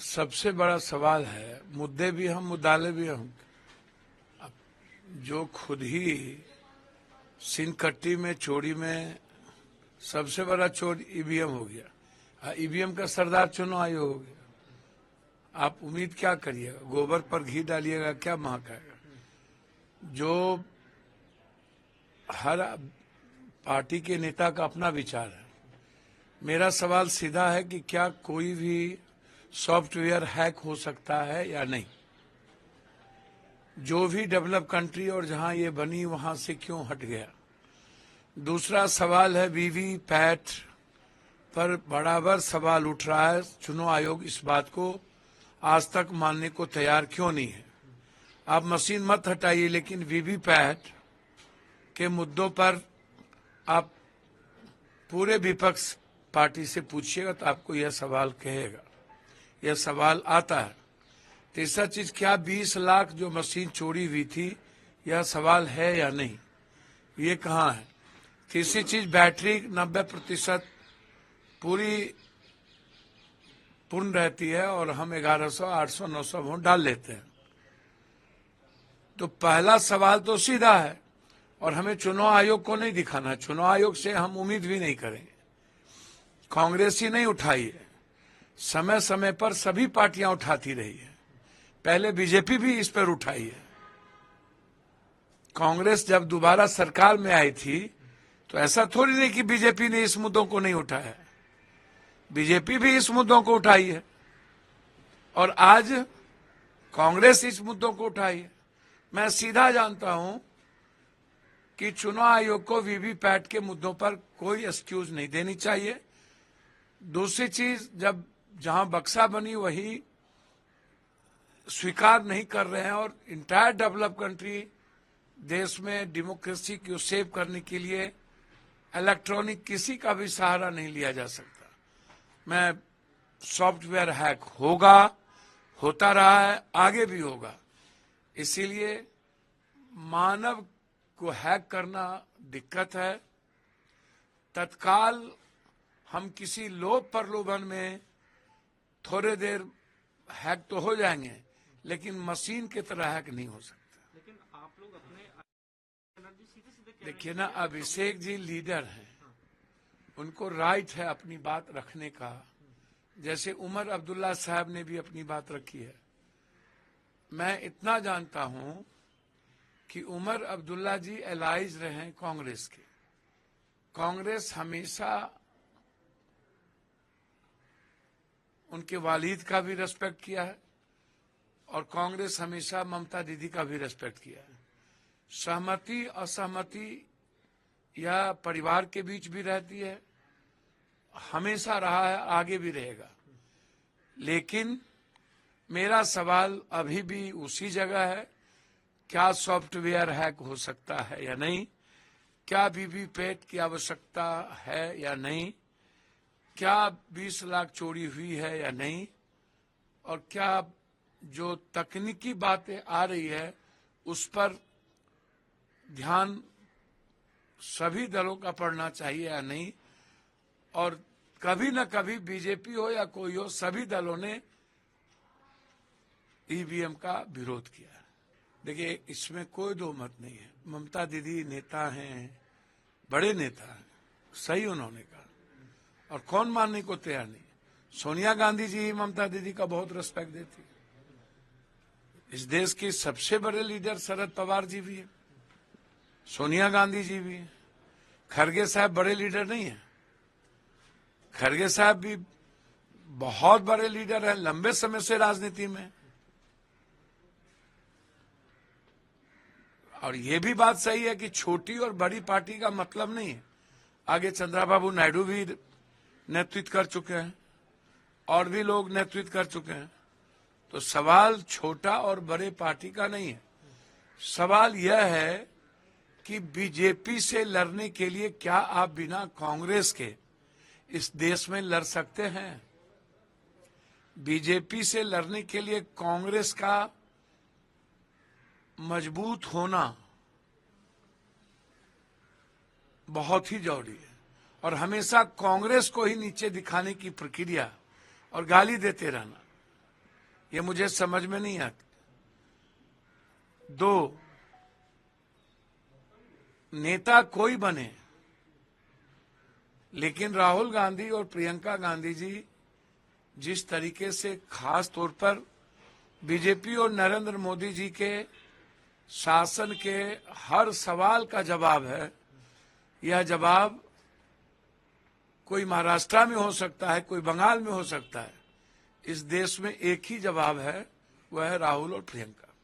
सबसे बड़ा सवाल है, मुद्दे भी हम मुद्दाले भी हम। अब जो खुद ही सिनकट्टी में चोरी में सबसे बड़ा चोर ईवीएम हो गया, ईवीएम का सरदार चुनाव आयोग हो गया। आप उम्मीद क्या करिएगा? गोबर पर घी डालिएगा, क्या महकाएगा? जो हर पार्टी के नेता का अपना विचार है। मेरा सवाल सीधा है कि क्या कोई भी सॉफ्टवेयर हैक हो सकता है या नहीं? जो भी डेवलप कंट्री और जहां ये बनी वहां से क्यों हट गया? दूसरा सवाल है वीवीपैट पर बराबर सवाल उठ रहा है। चुनाव आयोग इस बात को आज तक मानने को तैयार क्यों नहीं है? आप मशीन मत हटाइए, लेकिन वीवीपैट के मुद्दों पर आप पूरे विपक्ष पार्टी से पूछिएगा तो आपको यह सवाल कहेगा, यह सवाल आता है। तीसरा चीज, क्या 20 लाख जो मशीन चोरी हुई थी, यह सवाल है या नहीं? ये कहाँ है? तीसरी चीज, बैटरी 90% पूर्ण रहती है और हम 1100, 800, 900 वोट डाल लेते हैं। तो पहला सवाल तो सीधा है और हमें चुनाव आयोग को नहीं दिखाना। चुनाव आयोग से हम उम्मीद भी नहीं करेंगे। कांग्रेस ही नहीं उठाई है, समय समय पर सभी पार्टियां उठाती रही है। पहले बीजेपी भी इस पर उठाई है। कांग्रेस जब दोबारा सरकार में आई थी तो ऐसा थोड़ी नहीं कि बीजेपी ने इस मुद्दों को नहीं उठाया। बीजेपी भी इस मुद्दों को उठाई है और आज कांग्रेस इस मुद्दों को उठाई है। मैं सीधा जानता हूं कि चुनाव आयोग को वीवीपैट के मुद्दों पर कोई एक्सक्यूज नहीं देनी चाहिए। दूसरी चीज, जब जहां बक्सा बनी वही स्वीकार नहीं कर रहे हैं और इंटायर डेवलप कंट्री देश में डेमोक्रेसी को सेव करने के लिए इलेक्ट्रॉनिक किसी का भी सहारा नहीं लिया जा सकता। मैं सॉफ्टवेयर हैक होगा, होता रहा है, आगे भी होगा। इसीलिए मानव को हैक करना दिक्कत है। तत्काल हम किसी लोभ प्रलोभन में थोड़े देर हैक तो हो जाएंगे, लेकिन मशीन की तरह हैक नहीं हो सकता। लेकिन आप लोग अपने सीधे देखिए ना, अभिषेक जी लीडर हैं, उनको राइट है अपनी बात रखने का। जैसे उमर अब्दुल्ला साहब ने भी अपनी बात रखी है। मैं इतना जानता हूं कि उमर अब्दुल्ला जी एलाइज रहे हैं कांग्रेस के। कांग्रेस हमेशा उनके वालिद का भी रेस्पेक्ट किया है और कांग्रेस हमेशा ममता दीदी का भी रेस्पेक्ट किया है। सहमति असहमति या परिवार के बीच भी रहती है, हमेशा रहा है, आगे भी रहेगा। लेकिन मेरा सवाल अभी भी उसी जगह है, क्या सॉफ्टवेयर हैक हो सकता है या नहीं? क्या वीवीपैट की आवश्यकता है या नहीं? क्या 20 लाख चोरी हुई है या नहीं? और क्या जो तकनीकी बातें आ रही है उस पर ध्यान सभी दलों का पड़ना चाहिए या नहीं? और कभी न कभी बीजेपी हो या कोई हो, सभी दलों ने ईवीएम का विरोध किया है। देखिए, इसमें कोई दो मत नहीं है। ममता दीदी नेता हैं, बड़े नेता हैं, सही उन्होंने कहा और कौन मानने को तैयार नहीं। सोनिया गांधी जी ममता दीदी का बहुत रिस्पेक्ट देती है। इस देश के सबसे बड़े लीडर शरद पवार जी भी है, सोनिया गांधी जी भी है। खरगे साहब बड़े लीडर नहीं है? खरगे साहब भी बहुत बड़े लीडर हैं, लंबे समय से राजनीति में। और ये भी बात सही है कि छोटी और बड़ी पार्टी का मतलब नहीं है। आगे चंद्रबाबू नायडू भी नेतृत्व कर चुके हैं और भी लोग नेतृत्व कर चुके हैं। तो सवाल छोटा और बड़े पार्टी का नहीं है। सवाल यह है कि बीजेपी से लड़ने के लिए क्या आप बिना कांग्रेस के इस देश में लड़ सकते हैं? बीजेपी से लड़ने के लिए कांग्रेस का मजबूत होना बहुत ही जरूरी है और हमेशा कांग्रेस को ही नीचे दिखाने की प्रक्रिया और गाली देते रहना, ये मुझे समझ में नहीं आती। 2, नेता कोई बने, लेकिन राहुल गांधी और प्रियंका गांधी जी जिस तरीके से खास तौर पर बीजेपी और नरेंद्र मोदी जी के शासन के हर सवाल का जवाब है, यह जवाब कोई महाराष्ट्र में हो सकता है, कोई बंगाल में हो सकता है। इस देश में एक ही जवाब है, वह है राहुल और प्रियंका।